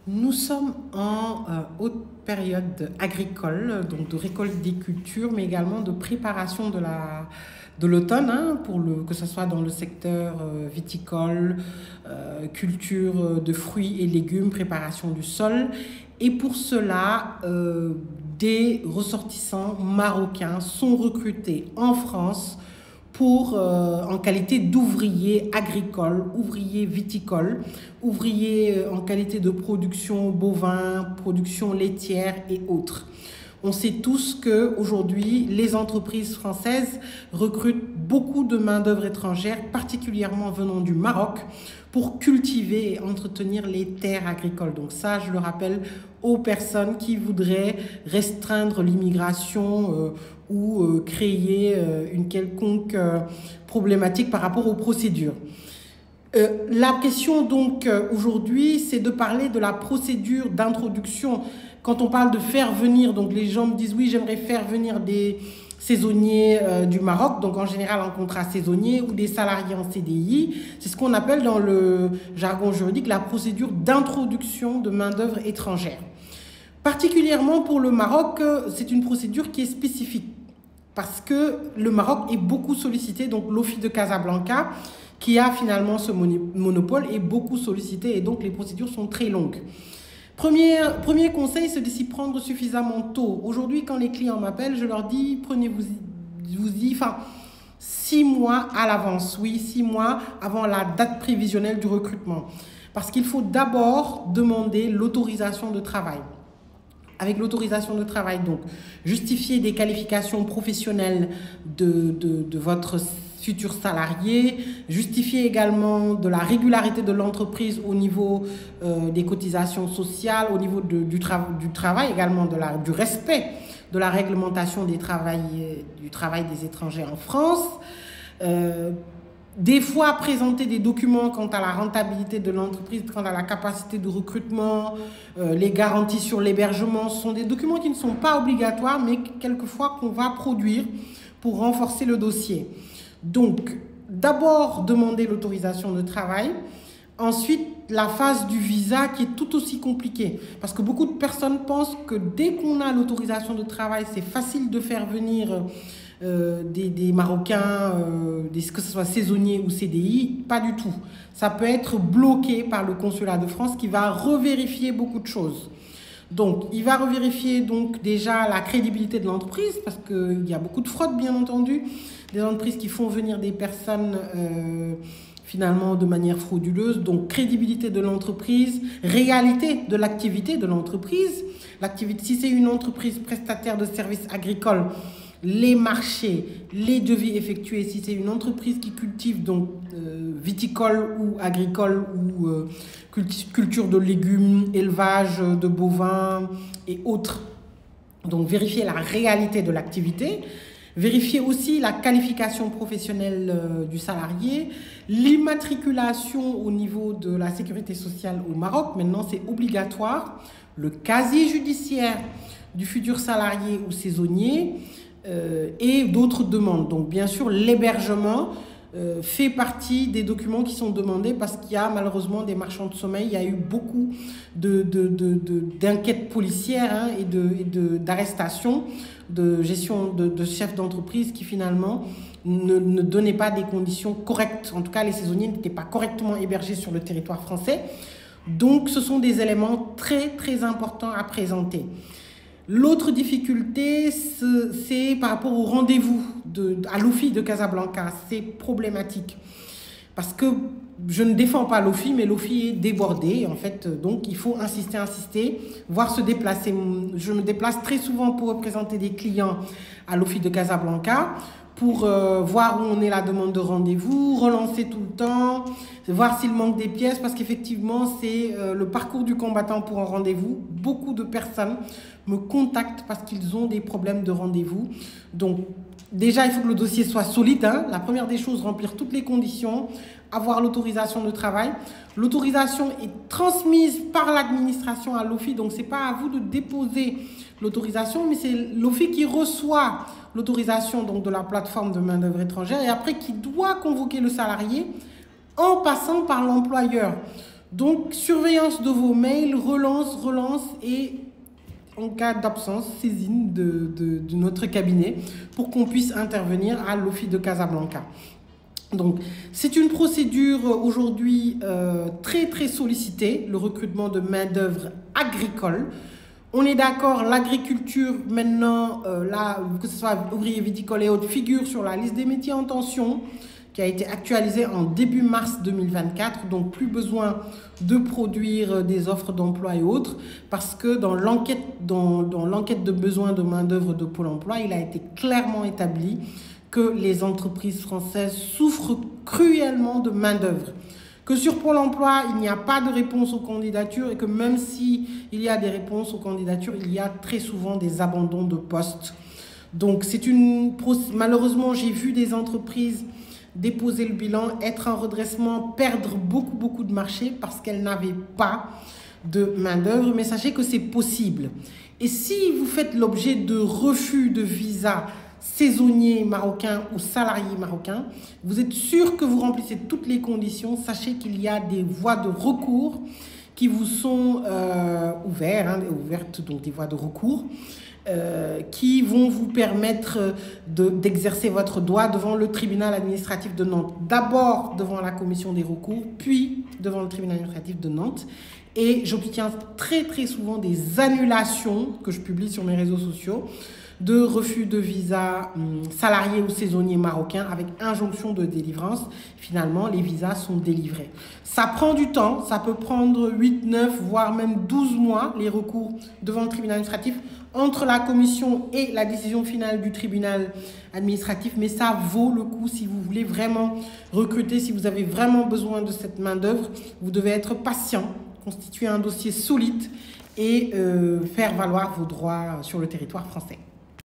Nous sommes en haute période agricole, donc de récolte des cultures, mais également de préparation de l'automne, hein, que ce soit dans le secteur viticole, culture de fruits et légumes, préparation du sol. Et pour cela, des ressortissants marocains sont recrutés en France en qualité d'ouvriers agricoles, ouvriers viticoles, ouvriers en qualité de production bovin, production laitière et autres. On sait tous qu'aujourd'hui, les entreprises françaises recrutent beaucoup de main-d'œuvre étrangère, particulièrement venant du Maroc, pour cultiver et entretenir les terres agricoles. Donc ça, je le rappelle aux personnes qui voudraient restreindre l'immigration ou créer une quelconque problématique par rapport aux procédures. La question donc aujourd'hui, c'est de parler de la procédure d'introduction. Quand on parle de faire venir, donc les gens me disent oui, j'aimerais faire venir des saisonniers du Maroc, donc en général en contrat saisonnier, ou des salariés en CDI. C'est ce qu'on appelle dans le jargon juridique la procédure d'introduction de main-d'œuvre étrangère. Particulièrement pour le Maroc, c'est une procédure qui est spécifique parce que le Maroc est beaucoup sollicité, donc l'OFII de Casablanca, qui a finalement ce monopole, est beaucoup sollicité et donc les procédures sont très longues. Premier conseil, c'est de s'y prendre suffisamment tôt. Aujourd'hui, quand les clients m'appellent, je leur dis, prenez-vous-y, 6 mois à l'avance, oui, 6 mois avant la date prévisionnelle du recrutement. Parce qu'il faut d'abord demander l'autorisation de travail. Avec l'autorisation de travail, donc, justifier des qualifications professionnelles de votre futurs salariés, justifier également de la régularité de l'entreprise au niveau des cotisations sociales, au niveau du travail également, du respect de la réglementation du travail des étrangers en France. Des fois, présenter des documents quant à la rentabilité de l'entreprise, quant à la capacité de recrutement, les garanties sur l'hébergement, ce sont des documents qui ne sont pas obligatoires, mais quelquefois qu'on va produire pour renforcer le dossier. Donc, d'abord, demander l'autorisation de travail. Ensuite, la phase du visa qui est tout aussi compliquée. Parce que beaucoup de personnes pensent que dès qu'on a l'autorisation de travail, c'est facile de faire venir des Marocains, que ce soit saisonniers ou CDI. Pas du tout. Ça peut être bloqué par le consulat de France qui va revérifier beaucoup de choses. Donc, il va revérifier donc déjà la crédibilité de l'entreprise parce qu'il y a beaucoup de fraude, bien entendu. Des entreprises qui font venir des personnes finalement de manière frauduleuse. Donc, crédibilité de l'entreprise, réalité de l'activité de l'entreprise. Si c'est une entreprise prestataire de services agricoles, les marchés, les devis effectués. Si c'est une entreprise qui cultive donc viticole ou agricole ou culture de légumes, élevage de bovins et autres. Donc, vérifier la réalité de l'activité. Vérifier aussi la qualification professionnelle du salarié, l'immatriculation au niveau de la sécurité sociale au Maroc. Maintenant, c'est obligatoire. Le casier judiciaire du futur salarié ou saisonnier et d'autres demandes. Donc, bien sûr, l'hébergement fait partie des documents qui sont demandés parce qu'il y a malheureusement des marchands de sommeil. Il y a eu beaucoup d'enquêtes policières hein, et d'arrestations, de gestion de chefs d'entreprise qui finalement ne donnaient pas des conditions correctes. En tout cas, les saisonniers n'étaient pas correctement hébergés sur le territoire français. Donc, ce sont des éléments très, très importants à présenter. L'autre difficulté, c'est par rapport au rendez-vous à l'OFII de Casablanca. C'est problématique parce que je ne défends pas l'OFII, mais l'OFII est débordé. En fait, donc, il faut insister, voire se déplacer. Je me déplace très souvent pour représenter des clients à l'OFII de Casablanca pour voir où on est la demande de rendez-vous, relancer tout le temps, voir s'il manque des pièces, parce qu'effectivement, c'est le parcours du combattant pour un rendez-vous. Beaucoup de personnes me contactent parce qu'ils ont des problèmes de rendez-vous. Donc, déjà, il faut que le dossier soit solide. Hein. La première des choses, remplir toutes les conditions, avoir l'autorisation de travail. L'autorisation est transmise par l'administration à l'OFII, donc ce n'est pas à vous de déposer l'autorisation, mais c'est l'OFII qui reçoit l'autorisation de la plateforme de main-d'œuvre étrangère et après qui doit convoquer le salarié en passant par l'employeur. Donc, surveillance de vos mails, relance et en cas d'absence, saisine de notre cabinet pour qu'on puisse intervenir à l'Office de Casablanca. Donc, c'est une procédure aujourd'hui très sollicitée, le recrutement de main-d'œuvre agricole. On est d'accord, l'agriculture maintenant, que ce soit ouvrier viticole et autres, figure sur la liste des métiers en tension, qui a été actualisée en début mars 2024. Donc, plus besoin de produire des offres d'emploi et autres, parce que dans l'enquête de besoin de main-d'œuvre de Pôle emploi, il a été clairement établi que les entreprises françaises souffrent cruellement de main-d'œuvre. Que sur Pôle emploi, il n'y a pas de réponse aux candidatures et que même s'il y a des réponses aux candidatures, il y a très souvent des abandons de postes. Donc, malheureusement, j'ai vu des entreprises déposer le bilan, être en redressement, perdre beaucoup de marché parce qu'elles n'avaient pas de main-d'œuvre. Mais sachez que c'est possible. Et si vous faites l'objet de refus de visa saisonnier marocain ou salarié marocain, vous êtes sûr que vous remplissez toutes les conditions. Sachez qu'il y a des voies de recours qui vous sont ouvertes, donc des voies de recours qui vont vous permettre d'exercer votre droit devant le tribunal administratif de Nantes. D'abord devant la commission des recours, puis devant le tribunal administratif de Nantes. Et j'obtiens très souvent des annulations que je publie sur mes réseaux sociaux de refus de visa salarié ou saisonnier marocain avec injonction de délivrance. Finalement, les visas sont délivrés. Ça prend du temps, ça peut prendre 8, 9, voire même 12 mois, les recours devant le tribunal administratif, entre la commission et la décision finale du tribunal administratif, mais ça vaut le coup si vous voulez vraiment recruter, si vous avez vraiment besoin de cette main-d'œuvre. Vous devez être patient, constituer un dossier solide et faire valoir vos droits sur le territoire français.